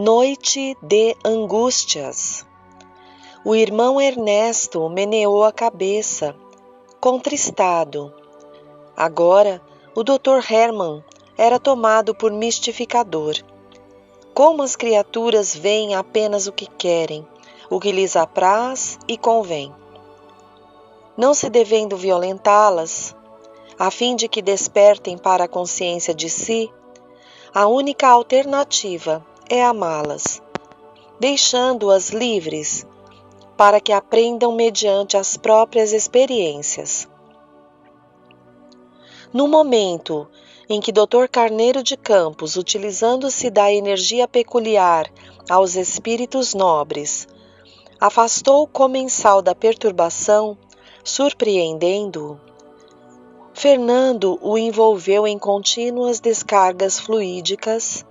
Noite de angústias. O irmão Ernesto meneou a cabeça, contristado. Agora, o Dr. Hermann era tomado por mistificador. Como as criaturas veem apenas o que querem, o que lhes apraz e convém. Não se devendo violentá-las, a fim de que despertem para a consciência de si, a única alternativa é amá-las, deixando-as livres para que aprendam mediante as próprias experiências. No momento em que Dr. Carneiro de Campos, utilizando-se da energia peculiar aos espíritos nobres, afastou o comensal da perturbação, surpreendendo-o, Fernando o envolveu em contínuas descargas fluídicas,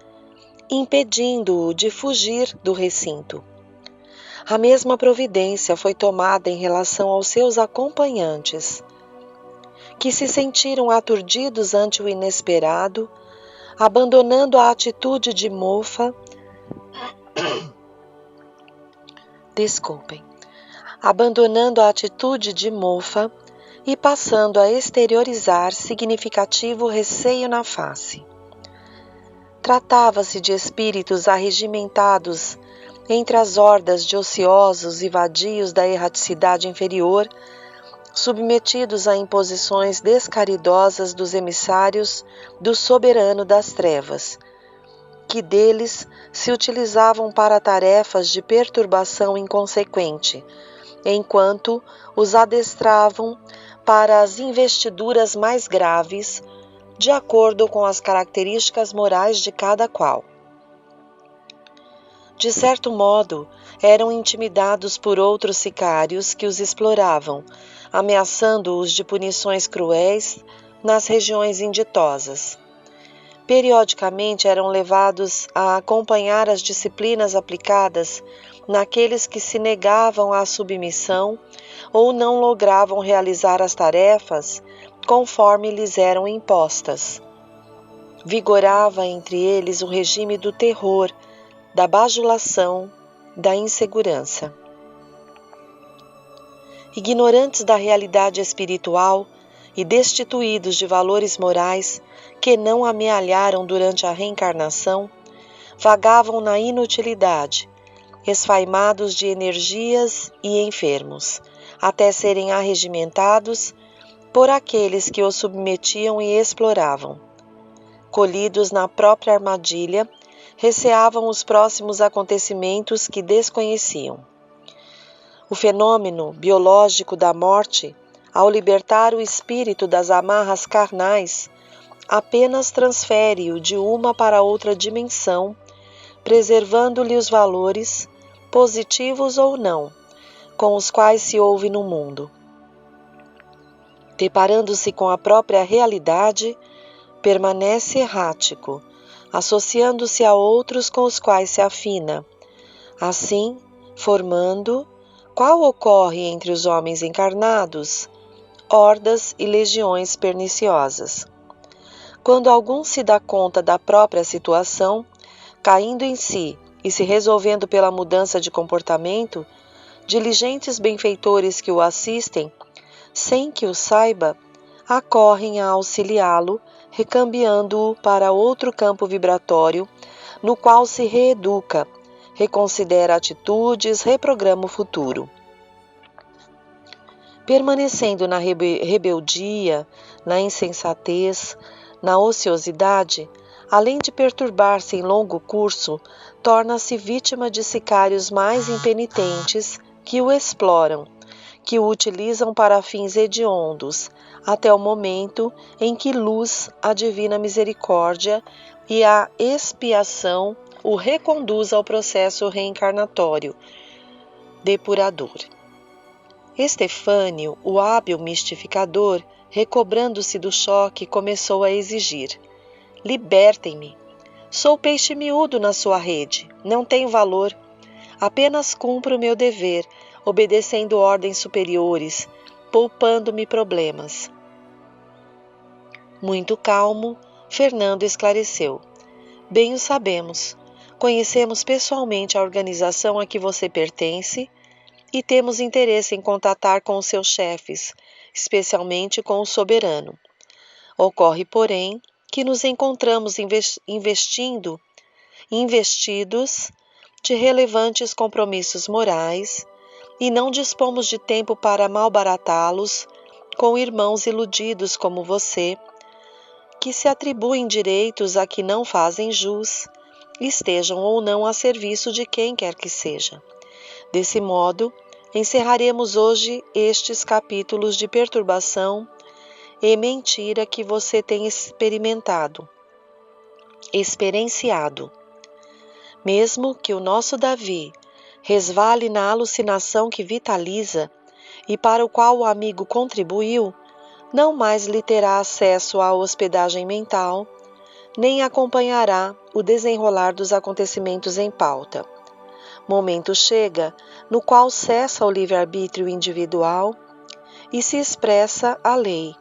impedindo-o de fugir do recinto. A mesma providência foi tomada em relação aos seus acompanhantes, que se sentiram aturdidos ante o inesperado, abandonando a atitude de mofa. Abandonando a atitude de mofa e passando a exteriorizar significativo receio na face. Tratava-se de espíritos arregimentados entre as hordas de ociosos e vadios da erraticidade inferior, submetidos a imposições descaridosas dos emissários do soberano das trevas, que deles se utilizavam para tarefas de perturbação inconsequente, enquanto os adestravam para as investiduras mais graves, de acordo com as características morais de cada qual. De certo modo, eram intimidados por outros sicários que os exploravam, ameaçando-os de punições cruéis nas regiões inditosas. Periodicamente eram levados a acompanhar as disciplinas aplicadas naqueles que se negavam à submissão ou não logravam realizar as tarefas conforme lhes eram impostas. Vigorava entre eles o regime do terror, da bajulação, da insegurança. Ignorantes da realidade espiritual e destituídos de valores morais que não amealharam durante a reencarnação, vagavam na inutilidade, esfaimados de energias e enfermos, até serem arregimentados por aqueles que os submetiam e exploravam. Colhidos na própria armadilha, receavam os próximos acontecimentos que desconheciam. O fenômeno biológico da morte, ao libertar o espírito das amarras carnais, apenas transfere-o de uma para outra dimensão, preservando-lhe os valores, positivos ou não, com os quais se ouve no mundo. Deparando-se com a própria realidade, permanece errático, associando-se a outros com os quais se afina, assim formando, qual ocorre entre os homens encarnados, hordas e legiões perniciosas. Quando algum se dá conta da própria situação, caindo em si e se resolvendo pela mudança de comportamento, diligentes benfeitores que o assistem, sem que o saiba, acorrem a auxiliá-lo, recambiando-o para outro campo vibratório, no qual se reeduca, reconsidera atitudes, reprograma o futuro. Permanecendo na rebeldia, na insensatez, na ociosidade, além de perturbar-se em longo curso, torna-se vítima de sicários mais impenitentes que o exploram, que o utilizam para fins hediondos, até o momento em que luz, a divina misericórdia e a expiação o reconduz ao processo reencarnatório depurador. Estefânio, o hábil mistificador, recobrando-se do choque, começou a exigir: libertem-me. Sou peixe miúdo na sua rede, não tenho valor. Apenas cumpro o meu dever, obedecendo ordens superiores, poupando-me problemas. Muito calmo, Fernando esclareceu: bem o sabemos. Conhecemos pessoalmente a organização a que você pertence e temos interesse em contatar com os seus chefes, especialmente com o soberano. Ocorre, porém, que nos encontramos investidos de relevantes compromissos morais e não dispomos de tempo para malbaratá-los com irmãos iludidos como você, que se atribuem direitos a que não fazem jus, estejam ou não a serviço de quem quer que seja. Desse modo, encerraremos hoje estes capítulos de perturbação e mentira que você tem experienciado. Mesmo que o nosso Davi resvale na alucinação que vitaliza e para o qual o amigo contribuiu, não mais lhe terá acesso à hospedagem mental, nem acompanhará o desenrolar dos acontecimentos em pauta. Momento chega no qual cessa o livre-arbítrio individual e se expressa a lei.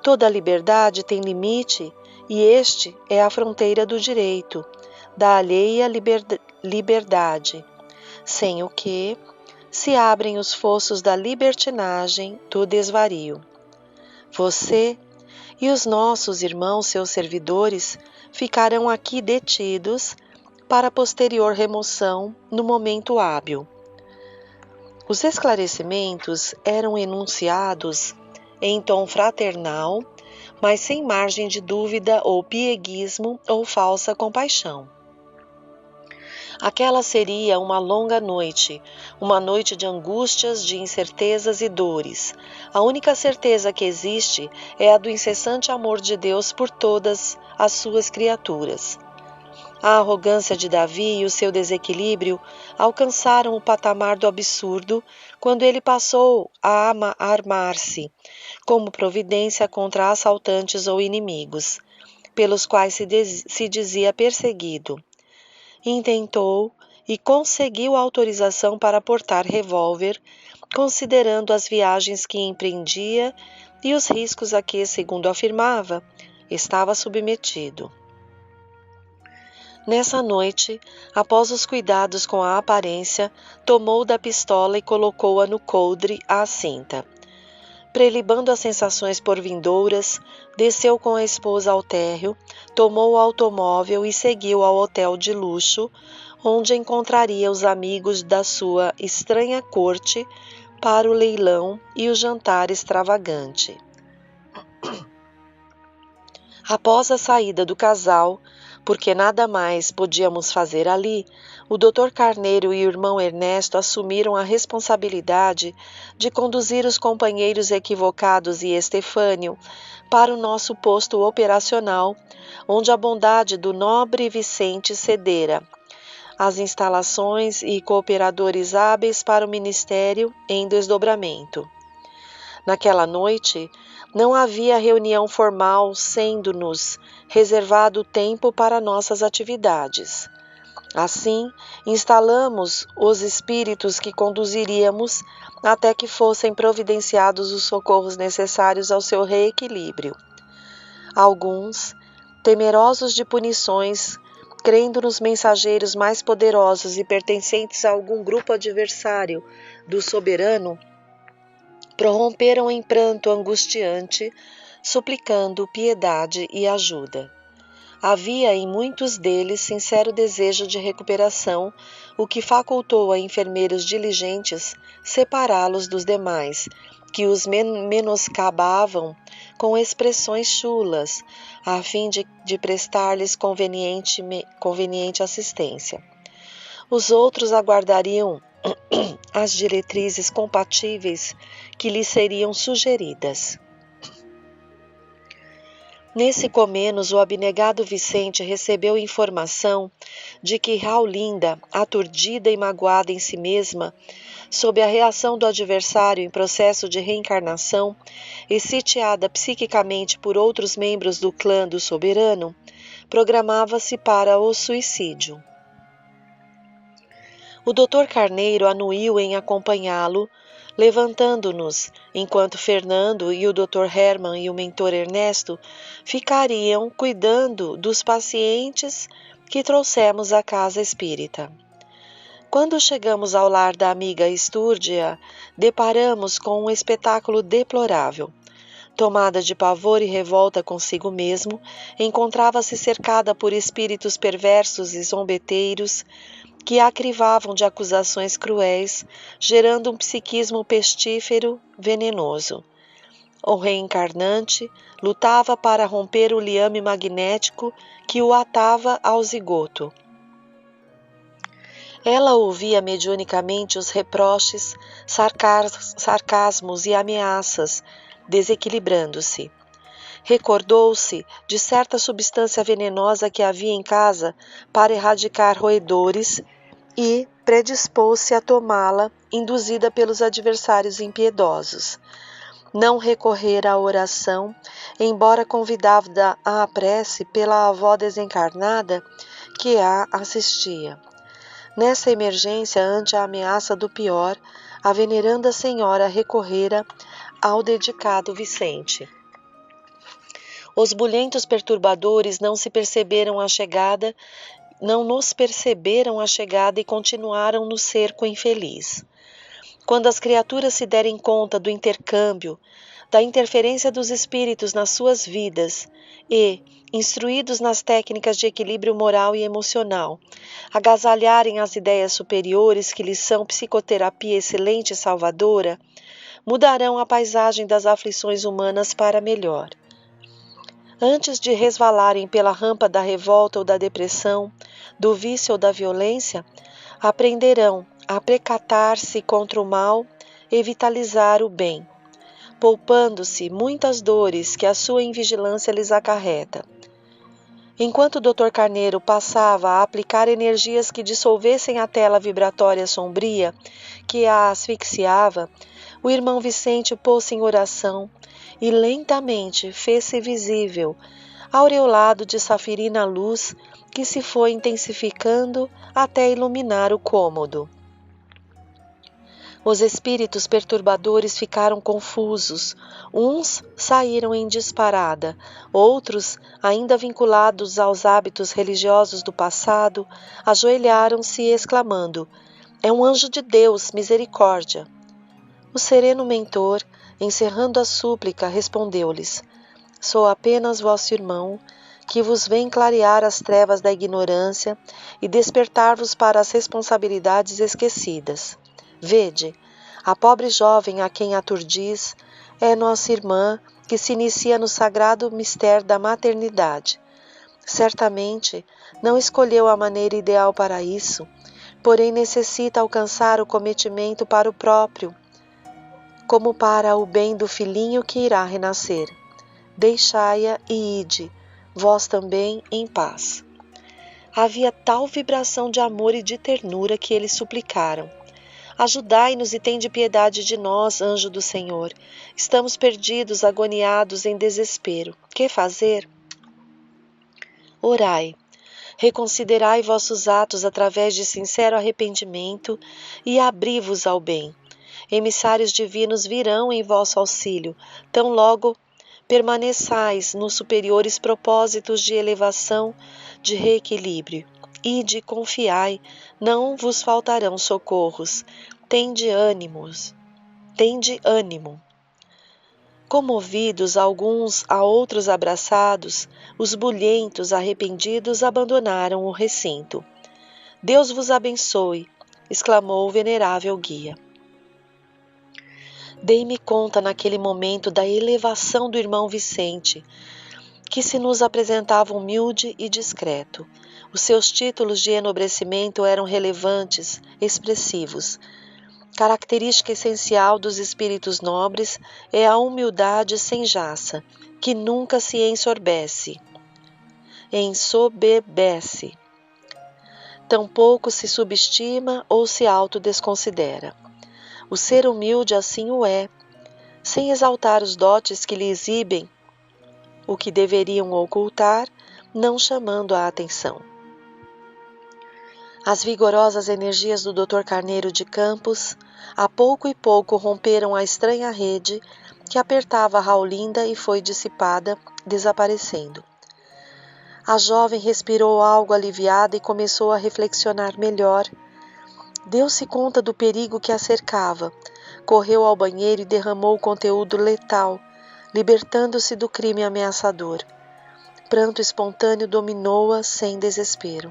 Toda liberdade tem limite e este é a fronteira do direito, da alheia liberdade, sem o que se abrem os fossos da libertinagem, do desvario. Você e os nossos irmãos, seus servidores, ficarão aqui detidos para posterior remoção no momento hábil. Os esclarecimentos eram enunciados em tom fraternal, mas sem margem de dúvida ou pieguismo ou falsa compaixão. Aquela seria uma longa noite, uma noite de angústias, de incertezas e dores. A única certeza que existe é a do incessante amor de Deus por todas as suas criaturas. A arrogância de Davi e o seu desequilíbrio alcançaram o patamar do absurdo quando ele passou a armar-se como providência contra assaltantes ou inimigos, pelos quais se dizia perseguido. Intentou e conseguiu autorização para portar revólver, considerando as viagens que empreendia e os riscos a que, segundo afirmava, estava submetido. Nessa noite, após os cuidados com a aparência, tomou da pistola e colocou-a no coldre à cinta. Prelibando as sensações porvindouras, desceu com a esposa ao térreo, tomou o automóvel e seguiu ao hotel de luxo, onde encontraria os amigos da sua estranha corte para o leilão e o jantar extravagante. Após a saída do casal, porque nada mais podíamos fazer ali, o Dr. Carneiro e o irmão Ernesto assumiram a responsabilidade de conduzir os companheiros equivocados e Estefânio para o nosso posto operacional, onde a bondade do nobre Vicente cedera as instalações e cooperadores hábeis para o ministério em desdobramento. Naquela noite, não havia reunião formal, sendo-nos reservado tempo para nossas atividades. Assim, instalamos os espíritos que conduziríamos até que fossem providenciados os socorros necessários ao seu reequilíbrio. Alguns, temerosos de punições, crendo nos mensageiros mais poderosos e pertencentes a algum grupo adversário do soberano, prorromperam em pranto angustiante, suplicando piedade e ajuda. Havia em muitos deles sincero desejo de recuperação, o que facultou a enfermeiros diligentes separá-los dos demais, que os menoscabavam com expressões chulas, a fim de prestar-lhes conveniente assistência. Os outros aguardariam as diretrizes compatíveis que lhes seriam sugeridas. Nesse comenos, o abnegado Vicente recebeu informação de que Raulinda, aturdida e magoada em si mesma, sob a reação do adversário em processo de reencarnação e sitiada psiquicamente por outros membros do clã do soberano, programava-se para o suicídio. O Dr. Carneiro anuiu em acompanhá-lo, levantando-nos, enquanto Fernando e o Dr. Hermann e o mentor Ernesto ficariam cuidando dos pacientes que trouxemos à casa espírita. Quando chegamos ao lar da amiga Estúrdia, deparamos com um espetáculo deplorável. Tomada de pavor e revolta consigo mesmo, encontrava-se cercada por espíritos perversos e zombeteiros que a crivavam de acusações cruéis, gerando um psiquismo pestífero, venenoso. O reencarnante lutava para romper o liame magnético que o atava ao zigoto. Ela ouvia mediunicamente os reproches, sarcasmos e ameaças, desequilibrando-se. Recordou-se de certa substância venenosa que havia em casa para erradicar roedores e predispôs-se a tomá-la, induzida pelos adversários impiedosos. Não recorrera à oração, embora convidada à prece pela avó desencarnada que a assistia. Nessa emergência, ante a ameaça do pior, a veneranda senhora recorrera ao dedicado Vicente. Os bulhentos perturbadores não nos perceberam a chegada e continuaram no cerco infeliz. Quando as criaturas se derem conta do intercâmbio, da interferência dos espíritos nas suas vidas e, instruídos nas técnicas de equilíbrio moral e emocional, agasalharem as ideias superiores que lhes são psicoterapia excelente e salvadora, mudarão a paisagem das aflições humanas para melhor. Antes de resvalarem pela rampa da revolta ou da depressão, do vício ou da violência, aprenderão a precatar-se contra o mal e vitalizar o bem, poupando-se muitas dores que a sua invigilância lhes acarreta. Enquanto o Dr. Carneiro passava a aplicar energias que dissolvessem a tela vibratória sombria que a asfixiava, o irmão Vicente pôs-se em oração e lentamente fez-se visível, aureolado de safirina luz que se foi intensificando até iluminar o cômodo. Os espíritos perturbadores ficaram confusos. Uns saíram em disparada, outros, ainda vinculados aos hábitos religiosos do passado, ajoelharam-se exclamando: "É um anjo de Deus, misericórdia!" O sereno mentor, encerrando a súplica, respondeu-lhes: "Sou apenas vosso irmão, que vos vem clarear as trevas da ignorância e despertar-vos para as responsabilidades esquecidas. Vede, a pobre jovem a quem aturdis é nossa irmã que se inicia no sagrado mistério da maternidade. Certamente não escolheu a maneira ideal para isso, porém necessita alcançar o cometimento para o próprio, como para o bem do filhinho que irá renascer. Deixai-a e ide, vós também em paz." Havia tal vibração de amor e de ternura que eles suplicaram: "Ajudai-nos e tende piedade de nós, anjo do Senhor. Estamos perdidos, agoniados, em desespero. Que fazer? Orai. Reconsiderai vossos atos através de sincero arrependimento e abri-vos ao bem. Emissários divinos virão em vosso auxílio, tão logo permaneçais nos superiores propósitos de elevação, de reequilíbrio. Ide, confiai, não vos faltarão socorros. Tende ânimo. Comovidos, alguns a outros abraçados, os bulhentos, arrependidos, abandonaram o recinto. "Deus vos abençoe", exclamou o venerável guia. Dei-me conta naquele momento da elevação do irmão Vicente, que se nos apresentava humilde e discreto. Os seus títulos de enobrecimento eram relevantes, expressivos. Característica essencial dos espíritos nobres é a humildade sem jaça, que nunca se ensoberbece. Tampouco se subestima ou se autodesconsidera. O ser humilde assim o é, sem exaltar os dotes que lhe exibem, o que deveriam ocultar, não chamando a atenção. As vigorosas energias do Dr. Carneiro de Campos, a pouco e pouco romperam a estranha rede que apertava Raulinda e foi dissipada, desaparecendo. A jovem respirou algo aliviada e começou a reflexionar melhor. Deu-se conta do perigo que a cercava. Correu ao banheiro e derramou o conteúdo letal, libertando-se do crime ameaçador. Pranto espontâneo dominou-a sem desespero.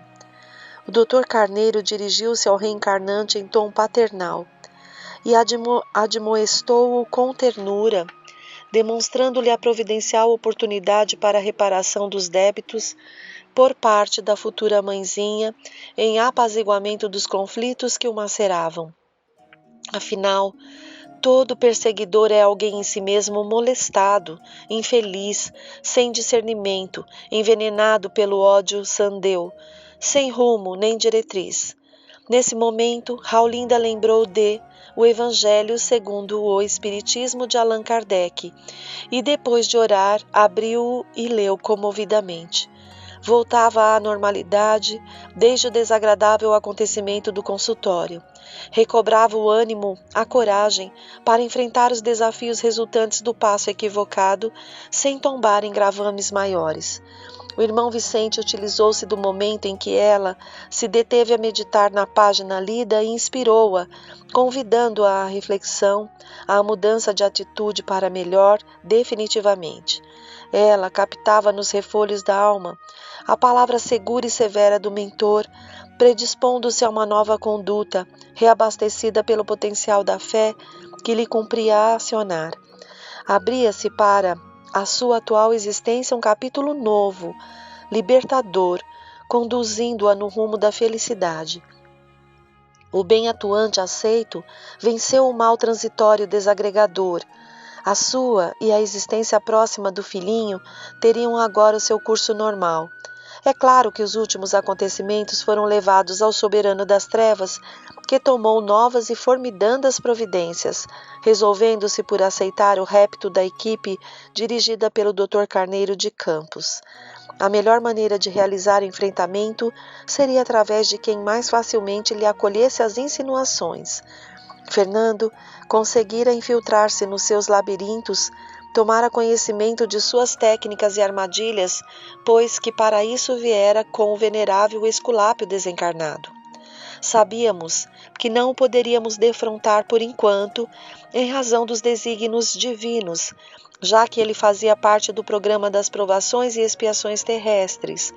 O Dr. Carneiro dirigiu-se ao reencarnante em tom paternal e admoestou-o com ternura, demonstrando-lhe a providencial oportunidade para a reparação dos débitos por parte da futura mãezinha em apaziguamento dos conflitos que o maceravam. Afinal, todo perseguidor é alguém em si mesmo molestado, infeliz, sem discernimento, envenenado pelo ódio sandeu, sem rumo nem diretriz. Nesse momento, Raulinda lembrou de O Evangelho segundo o Espiritismo de Allan Kardec e, depois de orar, abriu-o e leu comovidamente. Voltava à normalidade desde o desagradável acontecimento do consultório. Recobrava o ânimo, a coragem para enfrentar os desafios resultantes do passo equivocado sem tombar em gravames maiores. O irmão Vicente utilizou-se do momento em que ela se deteve a meditar na página lida e inspirou-a, convidando-a à reflexão, à mudança de atitude para melhor, definitivamente. Ela captava nos refolhos da alma a palavra segura e severa do mentor, predispondo-se a uma nova conduta, reabastecida pelo potencial da fé que lhe cumpria acionar. Abria-se para a sua atual existência um capítulo novo, libertador, conduzindo-a no rumo da felicidade. O bem atuante aceito venceu o mal transitório desagregador. A sua e a existência próxima do filhinho teriam agora o seu curso normal. É claro que os últimos acontecimentos foram levados ao soberano das trevas, que tomou novas e formidandas providências, resolvendo-se por aceitar o repto da equipe dirigida pelo Dr. Carneiro de Campos. A melhor maneira de realizar o enfrentamento seria através de quem mais facilmente lhe acolhesse as insinuações. Fernando conseguira infiltrar-se nos seus labirintos, tomara conhecimento de suas técnicas e armadilhas, pois que para isso viera com o venerável Esculápio desencarnado. Sabíamos que não o poderíamos defrontar por enquanto, em razão dos desígnios divinos, já que ele fazia parte do programa das provações e expiações terrestres,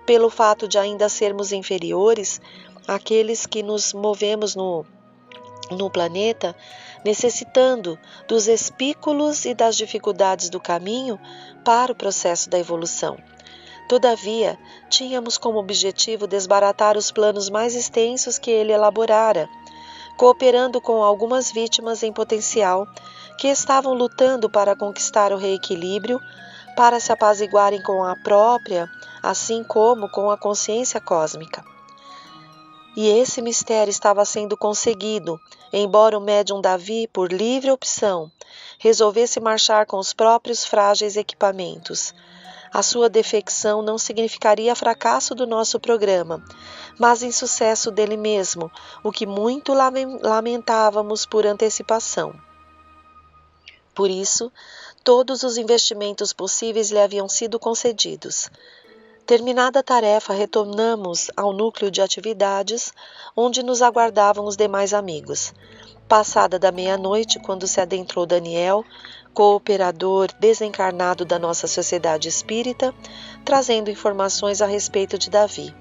pelo fato de ainda sermos inferiores àqueles que nos movemos no planeta, necessitando dos espículos e das dificuldades do caminho para o processo da evolução. Todavia, tínhamos como objetivo desbaratar os planos mais extensos que ele elaborara, cooperando com algumas vítimas em potencial que estavam lutando para conquistar o reequilíbrio, para se apaziguarem com a própria, assim como com a consciência cósmica. E esse mistério estava sendo conseguido, embora o médium Davi, por livre opção, resolvesse marchar com os próprios frágeis equipamentos. A sua defecção não significaria fracasso do nosso programa, mas insucesso dele mesmo, o que muito lamentávamos por antecipação. Por isso, todos os investimentos possíveis lhe haviam sido concedidos. Terminada a tarefa, retornamos ao núcleo de atividades, onde nos aguardavam os demais amigos. Passada da meia-noite, quando se adentrou Daniel, cooperador desencarnado da nossa sociedade espírita, trazendo informações a respeito de Davi.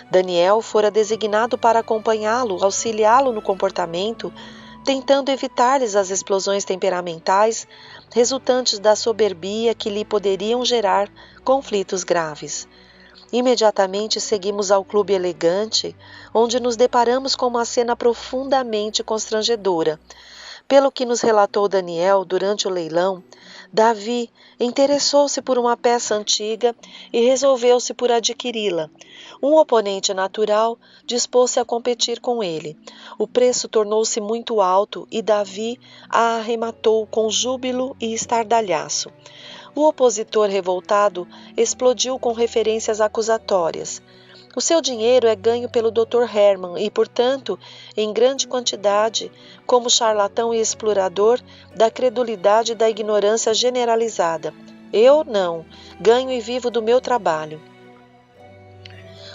Daniel fora designado para acompanhá-lo, auxiliá-lo no comportamento, tentando evitar-lhes as explosões temperamentais resultantes da soberbia que lhe poderiam gerar conflitos graves. Imediatamente seguimos ao clube elegante, onde nos deparamos com uma cena profundamente constrangedora. Pelo que nos relatou Daniel durante o leilão, Davi interessou-se por uma peça antiga e resolveu-se por adquiri-la. Um oponente natural dispôs-se a competir com ele. O preço tornou-se muito alto e Davi a arrematou com júbilo e estardalhaço. O opositor revoltado explodiu com referências acusatórias. O seu dinheiro é ganho pelo Dr. Hermann e, portanto, em grande quantidade, como charlatão e explorador da credulidade e da ignorância generalizada. Eu não, ganho e vivo do meu trabalho.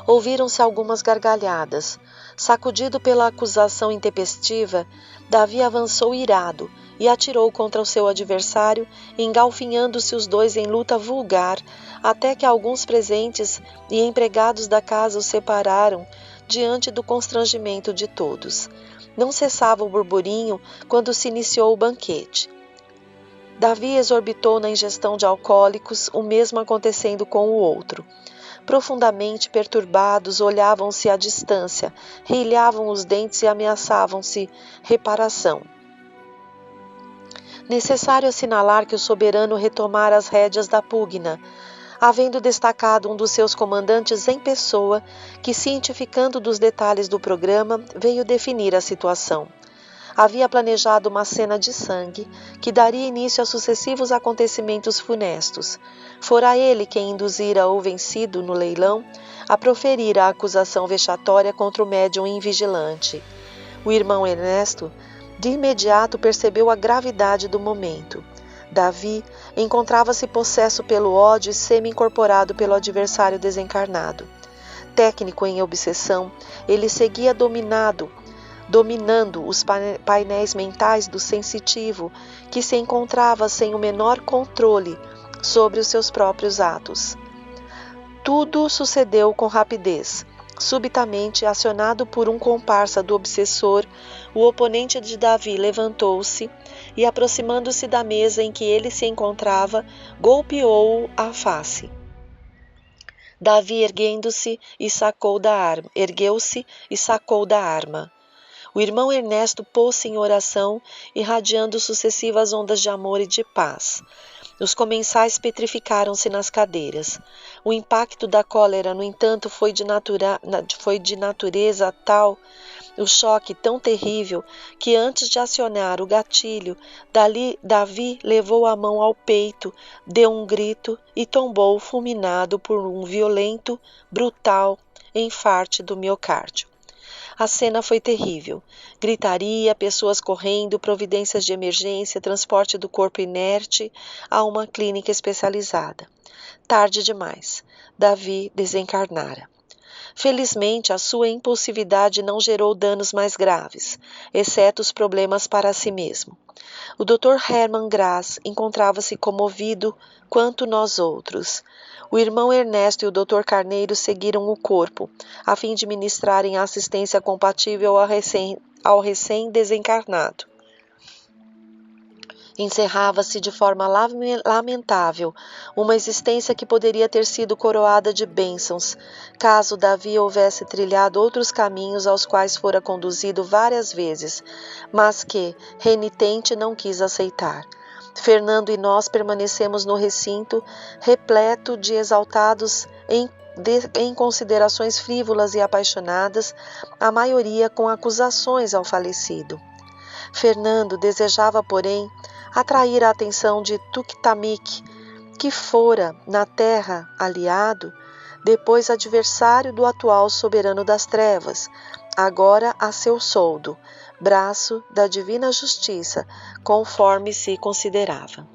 Ouviram-se algumas gargalhadas. Sacudido pela acusação intempestiva, Davi avançou irado e atirou contra o seu adversário, engalfinhando-se os dois em luta vulgar, até que alguns presentes e empregados da casa os separaram diante do constrangimento de todos. Não cessava o burburinho quando se iniciou o banquete. Davi exorbitou na ingestão de alcoólicos, o mesmo acontecendo com o outro. Profundamente perturbados, olhavam-se à distância, rilhavam os dentes e ameaçavam-se reparação. Necessário assinalar que o soberano retomara as rédeas da pugna, havendo destacado um dos seus comandantes em pessoa, que, cientificando dos detalhes do programa, veio definir a situação. Havia planejado uma cena de sangue que daria início a sucessivos acontecimentos funestos. Fora ele quem induzira o vencido no leilão a proferir a acusação vexatória contra o médium invigilante. O irmão Ernesto de imediato percebeu a gravidade do momento. Davi encontrava-se possesso pelo ódio e semi-incorporado pelo adversário desencarnado. Técnico em obsessão, ele seguia dominando os painéis mentais do sensitivo, que se encontrava sem o menor controle sobre os seus próprios atos. Tudo sucedeu com rapidez. Subitamente, acionado por um comparsa do obsessor, o oponente de Davi levantou-se e, aproximando-se da mesa em que ele se encontrava, golpeou-o à face. Davi ergueu-se e sacou da arma. O irmão Ernesto pôs-se em oração, irradiando sucessivas ondas de amor e de paz. Os comensais petrificaram-se nas cadeiras. O impacto da cólera, no entanto, foi de natureza tal, o choque tão terrível, que antes de acionar o gatilho, Davi levou a mão ao peito, deu um grito e tombou fulminado por um violento, brutal enfarte do miocárdio. A cena foi terrível. Gritaria, pessoas correndo, providências de emergência, transporte do corpo inerte a uma clínica especializada. Tarde demais. Davi desencarnara. Felizmente, a sua impulsividade não gerou danos mais graves, exceto os problemas para si mesmo. O Dr. Hermann Graz encontrava-se comovido quanto nós outros. O irmão Ernesto e o Dr. Carneiro seguiram o corpo, a fim de ministrarem assistência compatível ao recém-desencarnado. Encerrava-se de forma lamentável uma existência que poderia ter sido coroada de bênçãos, caso Davi houvesse trilhado outros caminhos aos quais fora conduzido várias vezes, mas que, renitente, não quis aceitar. Fernando e nós permanecemos no recinto, repleto de exaltados em considerações frívolas e apaixonadas, a maioria com acusações ao falecido. Fernando desejava, porém, atrair a atenção de Tuctamic, que fora, na terra, aliado, depois adversário do atual soberano das trevas, agora a seu soldo, braço da divina justiça, conforme se considerava.